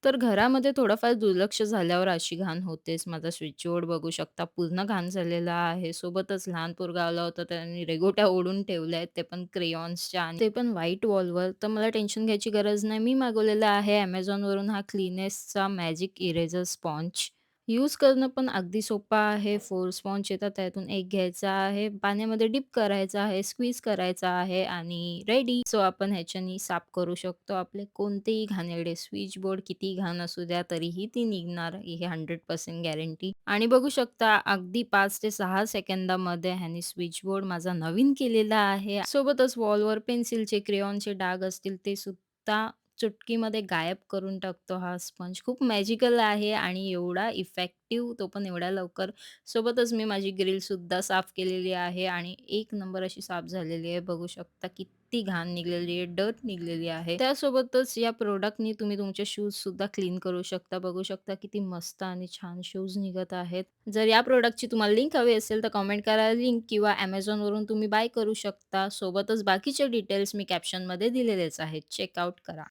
तर घरामध्ये थोडंफार दुर्लक्ष झाल्यावर अशी घाण होतेच. माझा स्विचबोर्ड बघू शकता पूर्ण घाण झालेला आहे. सोबतच लहान पोरगं आलं होतं त्याने रेघोट्या ओढून ठेवल्या आहेत, ते पण क्रेयॉन्सच्या आणि ते पण व्हाईट वॉलवर. तर मला टेन्शन घ्यायची गरज नाही. मी मागवलेला आहे Amazonवरून हा क्लीनेसचा मॅजिक इरेजर स्पॉन्ज. यूज करणं पण अगदी सोपं आहे. 4 स्पॉन्ज येतात त्यातून एक घ्यायचा आहे, पाण्यामध्ये डिप करायचा आहे, स्क्वीज करायचा आहे आणि रेडी. सो आपण ह्याच्यानी साफ करू शकतो आपले कोणतेही घाणेरडे स्विचबोर्ड कितीही घाण असू द्या तरीही ती निघणार ही 100% गॅरंटी. आणि बघू शकता अगदी 5 ते 6 सेकंदामध्ये ह्याने स्विचबोर्ड माझा नवीन केलेला आहे. सोबतच वॉलवर पेन्सिलचे, क्रेयॉनचे डाग असतील ते सुद्धा चुटकीमध्ये गायब करून टाकतो हा स्पंज. खूप मॅजिकल आहे आणि एवढा इफेक्टिव्ह तो पण एवढ्या लवकर. सोबतच मी माझी ग्रिलसुद्धा साफ केलेली आहे आणि एक नंबर अशी साफ झालेली आहे. बघू शकता किती घाण निघालेली आहे, डर्ट निघालेली आहे. त्यासोबतच या प्रॉडक्टनी तुम्ही तुमचे शूजसुद्धा क्लीन करू शकता. बघू शकता किती मस्त आणि छान शूज निघत आहेत. जर या प्रॉडक्टची तुम्हाला लिंक हवी असेल तर कमेंट करा लिंक किंवा Amazonवरून तुम्ही बाय करू शकता. सोबतच बाकीचे डिटेल्स मी कॅप्शनमध्ये दिलेलेच आहेत. चेकआउट करा.